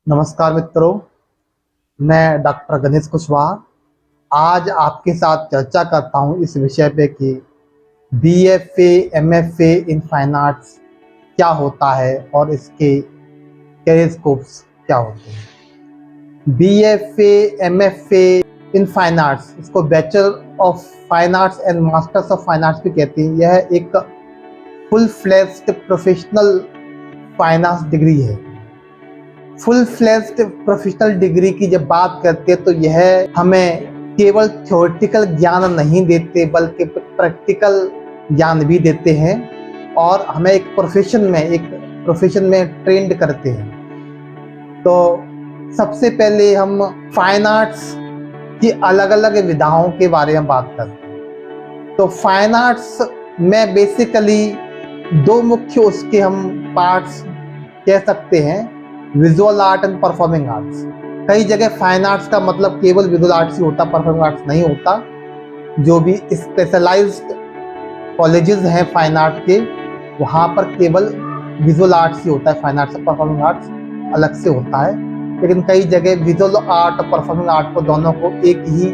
नमस्कार मित्रों, मैं डॉक्टर गणेश कुशवाहा आज आपके साथ चर्चा करता हूं इस विषय पे कि BFA MFA in fine arts क्या होता है और इसके कैरियर स्कोप्स क्या होते हैं। BFA MFA in fine arts, इसको bachelor of fine arts and masters of fine arts भी कहते हैं। यह एक full fledged professional fine arts degree है। फुल फ्लेज्ड प्रोफेशनल डिग्री की जब बात करते हैं तो यह हमें केवल थ्योरेटिकल ज्ञान नहीं देते बल्कि प्रैक्टिकल ज्ञान भी देते हैं और हमें एक प्रोफेशन में ट्रेंड करते हैं। तो सबसे पहले हम फाइन आर्ट्स की अलग अलग विधाओं के बारे में बात करते हैं। तो फाइन आर्ट्स में बेसिकली दो मुख्य उसके हम पार्ट्स कह सकते हैं, visual art and performing arts. कई जगह फाइन आर्ट्स का मतलब केवल विजुअल आर्ट्स ही होता, परफॉर्मिंग आर्ट्स नहीं होता। जो भी स्पेशलाइज्ड कॉलेजेस हैं फाइन आर्ट के, वहाँ पर केवल विजुअल आर्ट्स ही होता है, फाइन आर्ट्स और परफॉर्मिंग आर्ट्स अलग से होता है। लेकिन कई जगह विजुअल आर्ट और परफॉर्मिंग आर्ट को दोनों को एक ही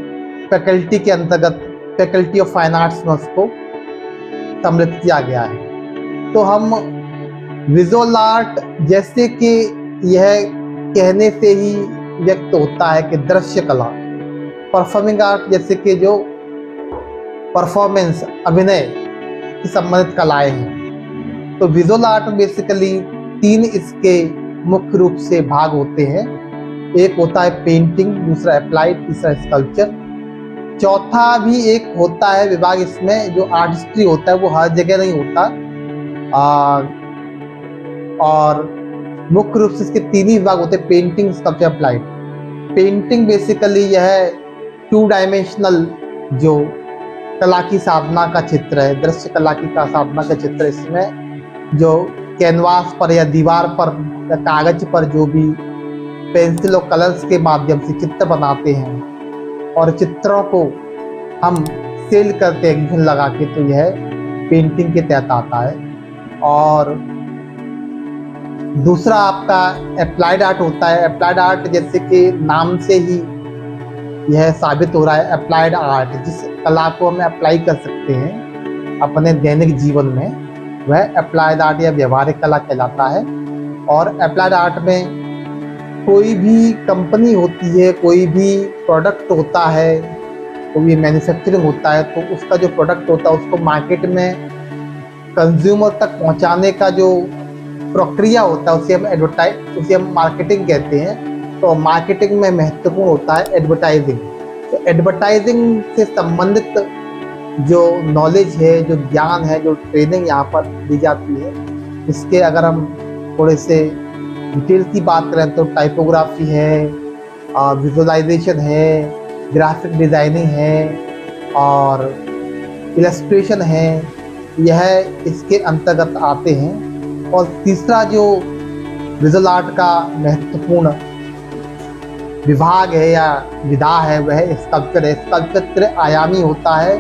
फैकल्टी के अंतर्गत, फैकल्टी ऑफ फाइन आर्ट्स में उसको सम्मिलित किया गया है। तो हम विजुअल आर्ट जैसे कि यह कहने से ही व्यक्त होता है कि दृश्य कला, परफॉर्मिंग आर्ट जैसे कि जो परफॉर्मेंस, अभिनय की संबंधित कलाएं हैं। तो विजुअल आर्ट में बेसिकली तीन इसके मुख्य रूप से भाग होते हैं। एक होता है पेंटिंग, दूसरा अप्लाइड, तीसरा स्कल्पचर। चौथा भी एक होता है विभाग इसमें जो आर्टिस्ट्री होता है, वो हर जगह नहीं होता। और मुख्य रूप से इसके तीन ही विभाग होते हैं, painting, sculpture, applied. Painting basically यह 2 डायमेंशनल जो कला की साधना का चित्र है, दृश्य कला की साधना का चित्र। इसमें जो कैनवास पर या दीवार पर या कागज पर जो भी पेंसिल और कलर्स के माध्यम से चित्र बनाते हैं और चित्रों को हम सेल करते हैं एग्जीबिशन लगा के, तो यह पेंटिंग के तहत आता है। और दूसरा आपका अप्लाइड आर्ट होता है। अप्लाइड आर्ट जैसे कि नाम से ही यह साबित हो रहा है, अप्लाइड आर्ट जिस कला को हम अप्लाई कर सकते हैं अपने दैनिक जीवन में, वह अप्लाइड आर्ट या व्यवहारिक कला कहलाता है। और अप्लाइड आर्ट में कोई भी कंपनी होती है, कोई भी प्रोडक्ट होता है, कोई भी मैन्युफैक्चरिंग होता है, तो उसका जो प्रोडक्ट होता है उसको मार्केट में कंज्यूमर तक पहुंचाने का जो प्रक्रिया होता है उसे हम मार्केटिंग कहते हैं। तो मार्केटिंग में महत्वपूर्ण होता है एडवर्टाइजिंग। तो एडवर्टाइजिंग से संबंधित जो नॉलेज है, जो ज्ञान है, जो ट्रेनिंग यहाँ पर दी जाती है, इसके अगर हम थोड़े से डिटेल की बात करें तो टाइपोग्राफी है, विजुअलाइजेशन है, ग्राफिक डिज़ाइनिंग है और इलस्ट्रेशन है, यह इसके अंतर्गत आते हैं। और तीसरा जो विजुअल आर्ट का महत्वपूर्ण विभाग है या विधा है, वह स्कल्पचर है। स्कल्पचर त्रिआयामी होता है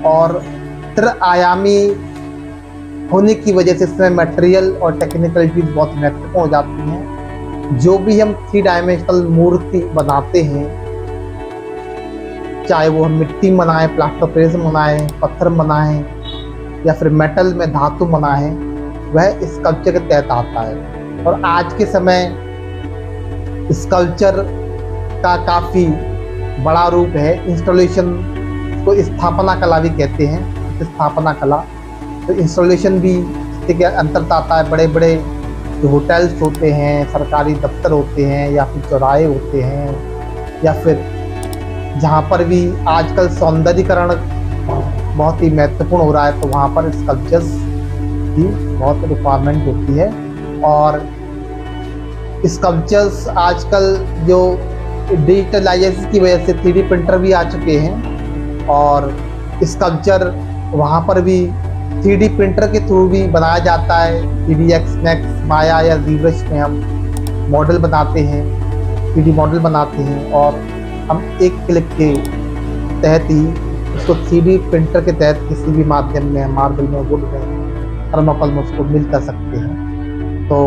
और त्रिआयामी होने की वजह से इसमें मटेरियल और टेक्निकलिटीज बहुत महत्वपूर्ण हो जाती हैं। जो भी हम 3 डायमेंशनल मूर्ति बनाते हैं, चाहे वो हम मिट्टी बनाएं, प्लास्टर ऑफ पेरिस बनाएं, पत्थर बनाएं या फिर मेटल में धातु बनाएं, वह स्कल्पचर के तहत आता है। और आज के समय स्कल्पचर का काफ़ी बड़ा रूप है। इंस्टॉलेशन को स्थापना कला भी कहते हैं, स्थापना कला। तो इंस्टॉलेशन भी इसके अंतर्गत आता है। बड़े बड़े जो होटल्स होते हैं, सरकारी दफ्तर होते हैं या फिर चौराहे होते हैं, या फिर जहाँ पर भी आजकल सौंदर्यीकरण बहुत ही महत्वपूर्ण हो रहा है, तो वहाँ पर स्कल्पचर्स की बहुत रिक्वायरमेंट होती है। और स्कल्पचर्स आजकल जो डिजिटलाइजेशन की वजह से 3D प्रिंटर भी आ चुके हैं और स्कल्पचर वहाँ पर भी 3D प्रिंटर के थ्रू भी बनाया जाता है। PDX, मैक्स, माया या ZBrush में हम मॉडल बनाते हैं, 3D मॉडल बनाते हैं और हम एक क्लिक के तहत ही उसको 3D प्रिंटर के तहत किसी भी माध्यम में, मार्बल में, वुड में, थर्माकोल में उसको मिल कर सकते हैं। तो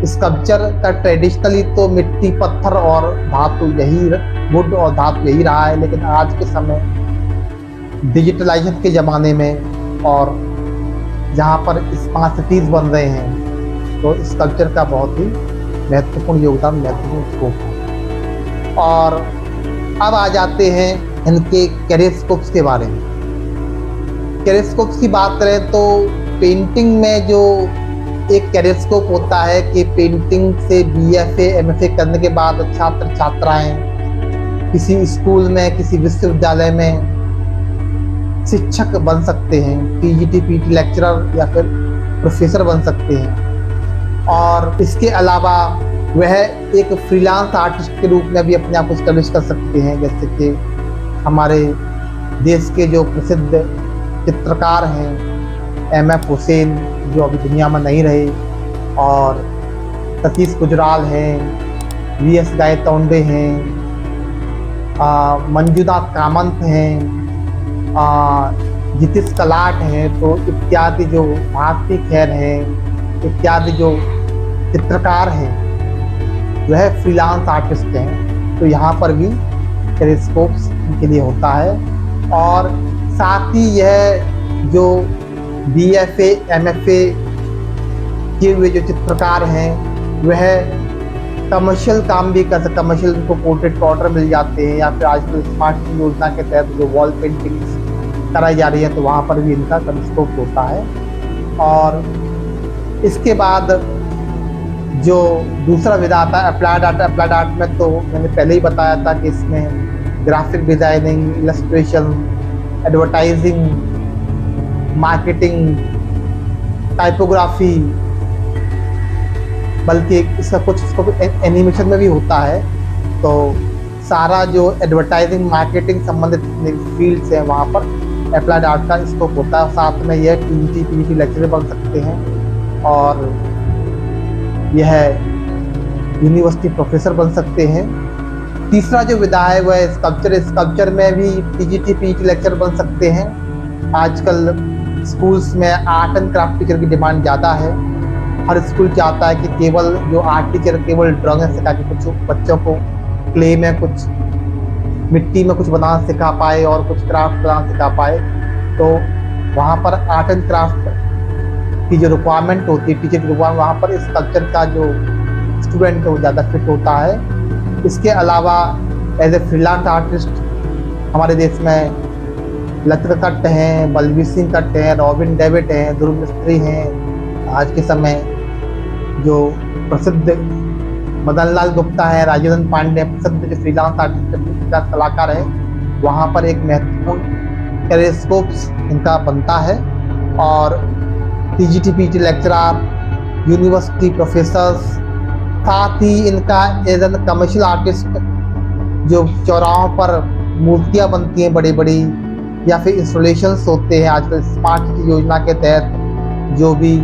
स्कल्पचर का ट्रेडिशनली तो मिट्टी, पत्थर और धातु यही, वुड और धातु यही रहा है, लेकिन आज के समय डिजिटलाइजेशन के ज़माने में और जहाँ पर स्मार्ट सिटीज़ बन रहे हैं, तो स्कल्पचर का बहुत ही महत्वपूर्ण योगदान, महत्वपूर्ण स्कोप है। और अब आ जाते हैं इनके कैरियरस्कोप्स के बारे में। कैरियरस्कोप्स की बात करें तो पेंटिंग में जो एक कैरियरस्कोप होता है कि पेंटिंग से BFA MFA करने के बाद छात्र छात्राएं किसी स्कूल में, किसी विश्वविद्यालय में शिक्षक बन सकते हैं, PGT PT लेक्चरर या फिर प्रोफेसर बन सकते हैं। और इसके अलावा वह एक फ्रीलांस आर्टिस्ट के रूप में भी अपने आप को एस्टेब्लिश कर सकते हैं। जैसे कि हमारे देश के जो प्रसिद्ध चित्रकार हैं MF हुसैन, जो अभी दुनिया में नहीं रहे, और सतीश गुजराल हैं, VS गायतोंडे हैं, मंजुनाथ कामत हैं, जितिश कलाट हैं, तो इत्यादि जो भारती खैर हैं, इत्यादि जो चित्रकार हैं वह फ्रीलांस आर्टिस्ट हैं। तो यहाँ पर भी कैरियरस्कोप्स इनके लिए होता है। और साथ ही यह जो BFA MFA किए हुए जो चित्रकार हैं वह कमर्शियल काम भी कर सकते, कमर्शियल को पोर्ट्रेट का ऑर्डर मिल जाते हैं, या फिर आजकल स्मार्ट सिटी योजना के तहत जो वॉल पेंटिंग्स कराई जा रही है, तो वहाँ पर भी इनका कैरियरस्कोप होता है। और इसके बाद जो दूसरा विधा आता है अप्लाइड आर्ट। अप्लाइड आर्ट में तो मैंने पहले ही बताया था कि इसमें graphic designing, illustration, advertising, marketing, typography, बल्कि इसका कुछ एनिमेशन में भी होता है। तो सारा जो एडवर्टाइजिंग, मार्केटिंग संबंधित फील्ड्स हैं वहाँ पर अप्लाइड आर्ट का स्कोप होता है। साथ में यह PGT PT लेक्चरर बन सकते हैं और यह यूनिवर्सिटी प्रोफेसर बन सकते हैं। तीसरा जो विधा है वह स्कल्पचर। स्कल्पचर में भी PGT PT लेक्चरर बन सकते हैं। आजकल स्कूल्स में आर्ट एंड क्राफ्ट टीचर की डिमांड ज़्यादा है। हर स्कूल चाहता है कि केवल जो आर्ट टीचर केवल ड्राइंग सिखा के कुछ बच्चों को क्ले में, कुछ मिट्टी में कुछ बनाना सिखा पाए और कुछ क्राफ्ट बनाना सिखा पाए। तो वहाँ पर आर्ट एंड क्राफ्ट की जो रिक्वायरमेंट होती है, टीचर की रिक्वायरमेंट, वहाँ पर स्कल्पचर का जो स्टूडेंट है वो ज़्यादा फिट होता है। इसके अलावा एज ए फ्रीलांस आर्टिस्ट हमारे देश में लतिका कट्ट हैं, बलबीर सिंह कट्ट हैं, रॉबिन डेविड हैं, ध्रुव मिस्त्री हैं। आज के समय जो प्रसिद्ध मदन लाल गुप्ता है, राजेंद्र पांडे, प्रसिद्ध जो फ्रीलांस आर्टिस्ट का कलाकार है, वहाँ पर एक महत्वपूर्ण कैरियरस्कोप्स इनका बनता है। और PGT PT lecturer, university professors, साथ ही इनका एज एन कमर्शियल आर्टिस्ट जो चौराहों पर मूर्तियाँ बनती हैं बड़ी बड़ी, या फिर इंस्टॉलेशंस होते हैं आजकल स्मार्ट सिटी योजना के तहत जो भी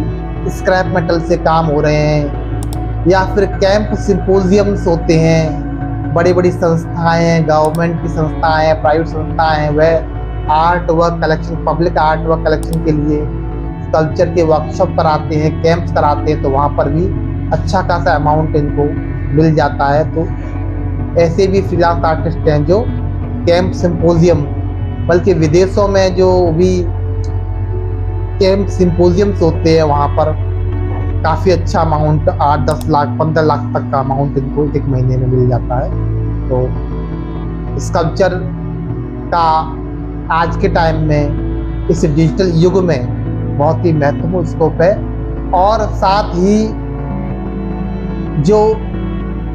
स्क्रैप मेटल से काम हो रहे हैं, या फिर कैंप सिंपोजियम्स होते हैं। बड़ी बड़ी संस्थाएं हैं, गवर्नमेंट की संस्थाएं हैं, प्राइवेट संस्थाएं हैं, वह art work collection, public art work collection के लिए स्कल्पचर के वर्कशॉप कराते हैं, कैंप्स कराते हैं। तो वहाँ पर भी अच्छा खासा अमाउंट इनको मिल जाता है। तो ऐसे भी फ्रीलांस आर्टिस्ट हैं जो कैंप सिंपोजियम, बल्कि विदेशों में जो भी कैंप सिंपोजियम्स होते हैं वहाँ पर काफ़ी अच्छा अमाउंट, 8-10 लाख 15 लाख तक का अमाउंट इनको एक महीने में मिल जाता है। तो स्कल्पचर का आज के टाइम में इस डिजिटल युग में बहुत ही महत्वपूर्ण स्कोप है। और साथ ही जो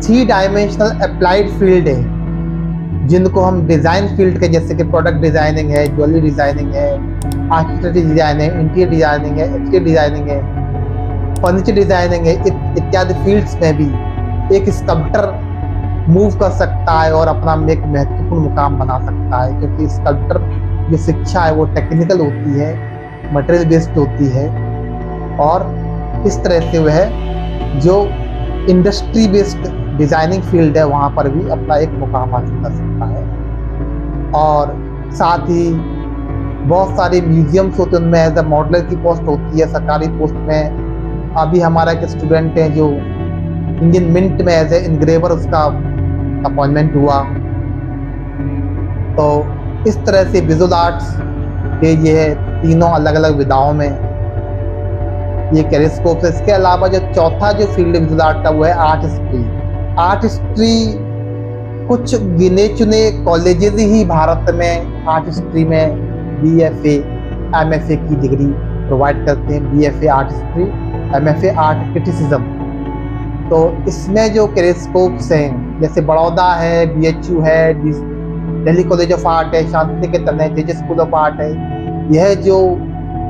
3 डायमेंशनल अप्लाइड फील्ड है, जिनको हम डिज़ाइन फील्ड के, जैसे कि प्रोडक्ट डिज़ाइनिंग है, ज्वेलरी डिज़ाइनिंग है, आर्किटेक्चर डिज़ाइन है, इंटीरियर डिज़ाइनिंग है, एक्सटीरियर डिज़ाइनिंग है, फर्नीचर डिज़ाइनिंग है, इत्यादि फील्ड्स में भी एक स्कल्पटर मूव कर सकता है और अपना एक महत्वपूर्ण मुकाम बना सकता है। क्योंकि स्कल्पटर जो शिक्षा है वो टेक्निकल होती है, मटेरियल बेस्ड होती है, और इस तरह से वह जो इंडस्ट्री बेस्ड डिज़ाइनिंग फील्ड है वहाँ पर भी अपना एक मुकाम हासिल कर सकता है। और साथ ही बहुत सारे म्यूजियम्स होते हैं, उनमें एज ए मॉडलर की पोस्ट होती है सरकारी पोस्ट में। अभी हमारा एक स्टूडेंट है जो इंडियन मिंट में एज ए इनग्रेवर उसका अपॉइंटमेंट हुआ। तो इस तरह से विजुअल आर्ट्स के ये है तीनों अलग अलग विधाओं में ये कैरिस्कोप है। इसके अलावा जो चौथा जो फील्ड विजुअल आर्ट का वो है आर्ट हिस्ट्री। आर्ट हिस्ट्री कुछ गिने चुने कॉलेजेस ही भारत में आर्ट हिस्ट्री में BFA MFA की डिग्री प्रोवाइड करते हैं। BFA art history, MFA art criticism. तो इसमें जो कैरिस्कोप्स हैं जैसे बड़ौदा है, BHU है, दिल्ली कॉलेज ऑफ आर्ट है, शांति निकेतन है, JJ स्कूल ऑफ आर्ट है, यह जो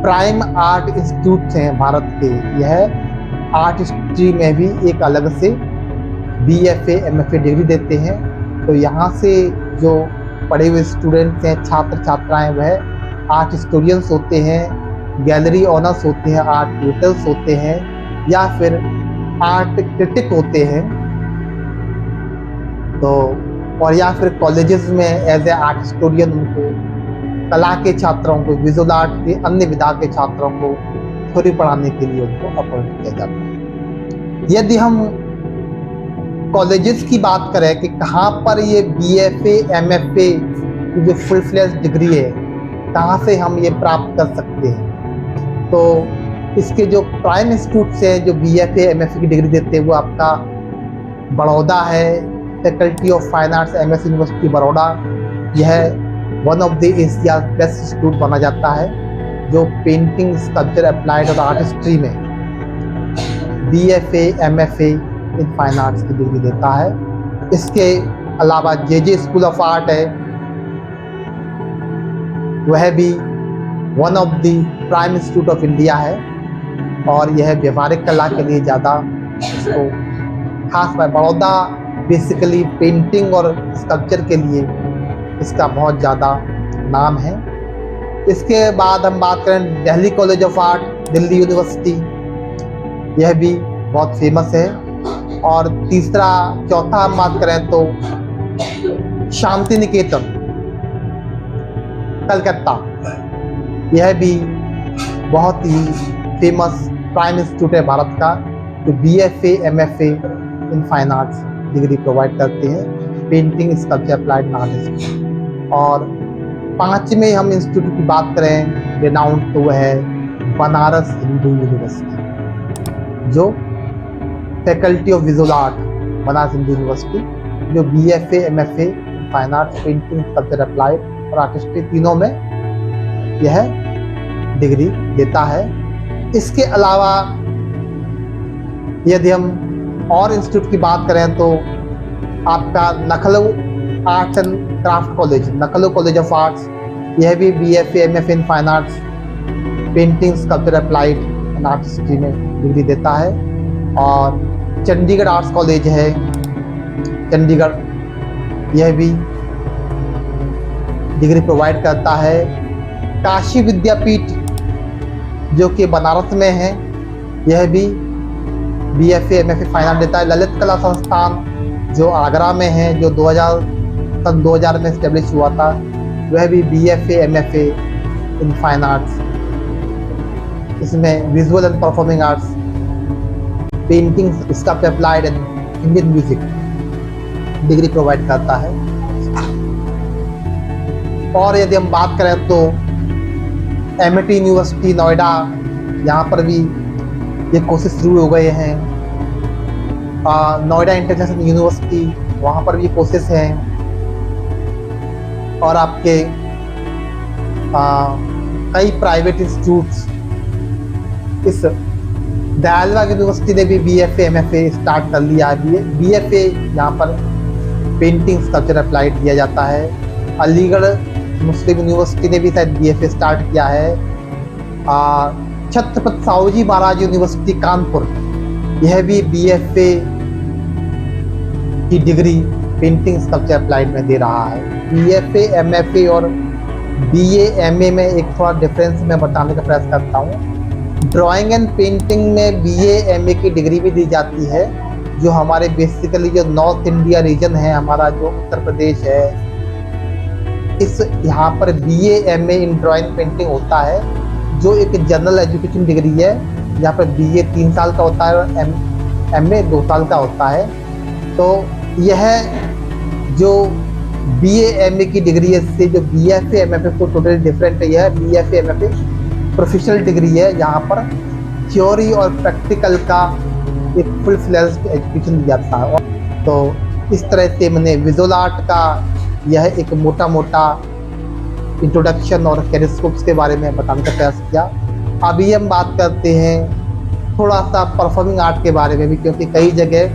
प्राइम आर्ट इंस्टीट्यूट हैं भारत के, यह आर्ट हिस्ट्री में भी एक अलग से BFA MFA डिग्री देते हैं। तो यहाँ से जो पढ़े हुए स्टूडेंट्स हैं, छात्र छात्राएं, वह आर्ट हिस्टोरियंस होते हैं, गैलरी ऑनर्स होते हैं, आर्ट क्यूरेटर्स होते हैं, या फिर आर्ट क्रिटिक होते हैं। तो और या फिर कॉलेजेस में एज ए आर्ट हिस्टोरियन उनको कला के छात्रों को, विजुअल आर्ट के अन्य विधा के छात्रों को थ्योरी पढ़ाने के लिए उनको अपॉइंट किया जाता है। यदि हम कॉलेजेस की बात करें कि कहाँ पर ये BFA MFA की जो फुल फ्लेज डिग्री है कहाँ से हम ये प्राप्त कर सकते हैं, तो इसके जो प्राइम इंस्टीट्यूट हैं जो BFA MFA की डिग्री देते हैं वो आपका बड़ौदा है, faculty of fine arts MS university Baroda. यह one of the Asia best institute माना जाता है जो पेंटिंग, स्कल्पचर, अप्लाइड और आर्ट हिस्ट्री में BFA MFA in fine arts की डिग्री देता है। इसके अलावा JJ स्कूल ऑफ आर्ट है, वह भी one of the prime institute of India है और यह व्यवहारिक कला के लिए ज़्यादा इसको खास है। बड़ौदा बेसिकली पेंटिंग और स्कल्पचर के लिए इसका बहुत ज़्यादा नाम है। इसके बाद हम बात करें Delhi college of art, Delhi university, यह भी बहुत फेमस है। और तीसरा चौथा हम बात करें तो शांति निकेतन कलकत्ता, यह भी बहुत ही फेमस प्राइम इंस्टीट्यूट है भारत का जो BFA MFA in fine arts degree provide करते हैं, पेंटिंग, स्कल्पचर, अप्लाइड आर्ट। और पांचवें हम इंस्टीट्यूट की बात करें रेनाउंड, तो वह है बनारस हिंदू यूनिवर्सिटी जो faculty of visual art, Banaras Hindu university जो BFA MFA fine arts, painting, sculpture, applied और आर्टिस्ट्री तीनों में यह डिग्री देता है। इसके अलावा यदि हम और इंस्टीट्यूट की बात करें तो आपका Lucknow arts and craft college, Lucknow college of arts, यह भी BFA MFA in fine arts, painting, sculpture, applied and art history में डिग्री देता है। और चंडीगढ़ आर्ट्स कॉलेज है चंडीगढ़, यह भी डिग्री प्रोवाइड करता है। काशी विद्यापीठ जो कि बनारस में है, यह भी BFA MFA फाइन आर्ट देता है। ललित कला संस्थान जो आगरा में है, जो 2000 में इस्टेब्लिश हुआ था, वह भी BFA MFA in fine arts, इसमें visual and performing arts, painting, sculpture, applied and Indian music degree provide करता है। और यदि हम बात करें तो MIT यूनिवर्सिटी नोएडा, यहाँ पर भी ये कोर्सेज शुरू हो गए हैं। नोएडा इंटरनेशनल यूनिवर्सिटी, वहाँ पर भी कोर्सेज हैं। और आपके कई प्राइवेट इंस्टीट्यूट्स, इस दयालबाग यूनिवर्सिटी ने भी BFA MFA स्टार्ट कर लिया है। BFA यहाँ पर पेंटिंग, स्कल्पचर, अप्लाइड दिया जाता है। अलीगढ़ मुस्लिम यूनिवर्सिटी ने भी शायद BFA स्टार्ट किया है। छत्रपति साहूजी महाराज यूनिवर्सिटी कानपुर, यह भी BFA की डिग्री पेंटिंग, स्कल्पचर, अप्लाइड में दे रहा है। BFA MFA और BA MA में एक थोड़ा डिफरेंस मैं बताने का प्रयास करता हूँ। ड्राइंग एंड पेंटिंग में BA MA की डिग्री भी दी जाती है, जो हमारे बेसिकली जो नॉर्थ इंडिया रीजन है, हमारा जो उत्तर प्रदेश है, इस यहाँ पर BA MA इन ड्राइंग पेंटिंग होता है, जो एक जनरल एजुकेशन डिग्री है। यहाँ पर BA 3 साल का होता है और MA 2 साल का होता है। तो यह जो BA MA की डिग्री है, इससे जो BFA MFA को टोटली डिफरेंट है। यह BFA MFA प्रोफेशनल डिग्री है, जहाँ पर थ्योरी और प्रैक्टिकल का एक फुल फ्लेज्ड एजुकेशन दिया जाता है। तो इस तरह से मैंने विजुअल आर्ट का यह एक मोटा मोटा इंट्रोडक्शन और कैरिस्कोप्स के बारे में बताने का प्रयास किया। अभी हम बात करते हैं थोड़ा सा परफॉर्मिंग आर्ट के बारे में भी, क्योंकि कई जगह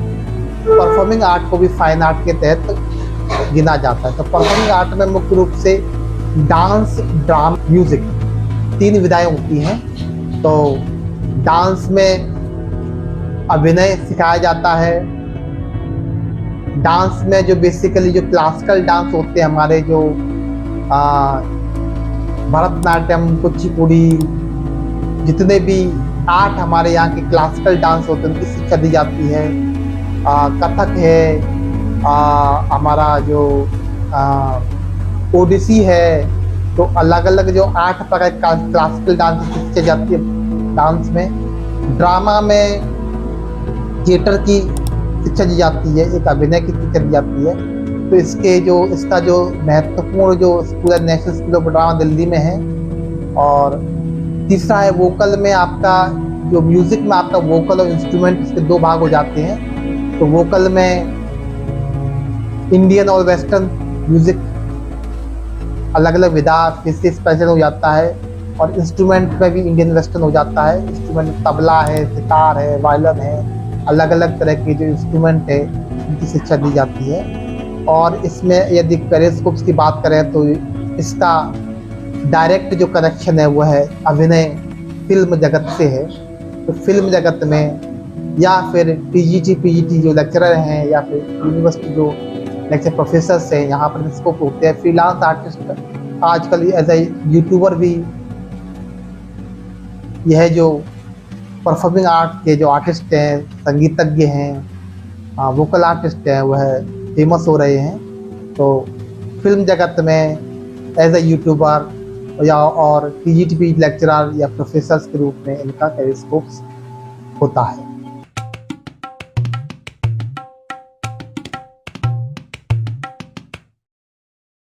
परफॉर्मिंग आर्ट को भी फाइन आर्ट के तहत गिना जाता है। तो परफॉर्मिंग आर्ट में मुख्य रूप से डांस, ड्रामा, म्यूजिक, 3 विधाएं होती हैं। तो डांस में अभिनय सिखाया जाता है। डांस में जो बेसिकली जो क्लासिकल डांस होते हैं हमारे, जो भरतनाट्यम, कुचिपुड़ी, जितने भी 8 हमारे यहाँ के क्लासिकल डांस होते हैं उनकी शिक्षा दी जाती है। कथक है, हमारा जो ओडिसी है। तो अलग अलग जो 8 प्रकार के क्लासिकल डांस की शिक्षा जाती है डांस में। ड्रामा में थिएटर की शिक्षा दी जाती है, एक अभिनय की शिक्षा दी जाती है। तो इसका जो महत्वपूर्ण जो स्कूल है, national school of drama Delhi में है। और तीसरा है वोकल में आपका, जो म्यूजिक में आपका वोकल और इंस्ट्रूमेंट, इसके 2 भाग हो जाते हैं। तो वोकल में इंडियन और वेस्टर्न म्यूजिक अलग अलग विधा फिर से स्पेशल हो जाता है। और इंस्ट्रूमेंट में भी इंडियन वेस्टर्न हो जाता है। इंस्ट्रूमेंट तबला है, सितार है, वायलिन है, अलग अलग तरह के जो इंस्ट्रूमेंट है उनकी शिक्षा दी जाती है। और इसमें यदि पेरिस्कोप्स की बात करें तो इसका डायरेक्ट जो कनेक्शन है वो है अभिनय फिल्म जगत से है। तो फिल्म जगत में या फिर TGT PGT जो लेक्चरर हैं या फिर यूनिवर्सिटी जो लेक्चर प्रोफेसर्स हैं, यहाँ पर स्कोप होते हैं। फ्रीलांस आर्टिस्ट आजकल एज ए यूट्यूबर भी यह जो परफॉर्मिंग आर्ट के जो आर्टिस्ट हैं, संगीतज्ञ हैं, वोकल आर्टिस्ट हैं, वह फेमस हो रहे हैं। तो फिल्म जगत में एज ए यूट्यूबर या और TGT लेक्चरर या प्रोफेसर्स के रूप में इनका कैरियर स्कोप्स होता है।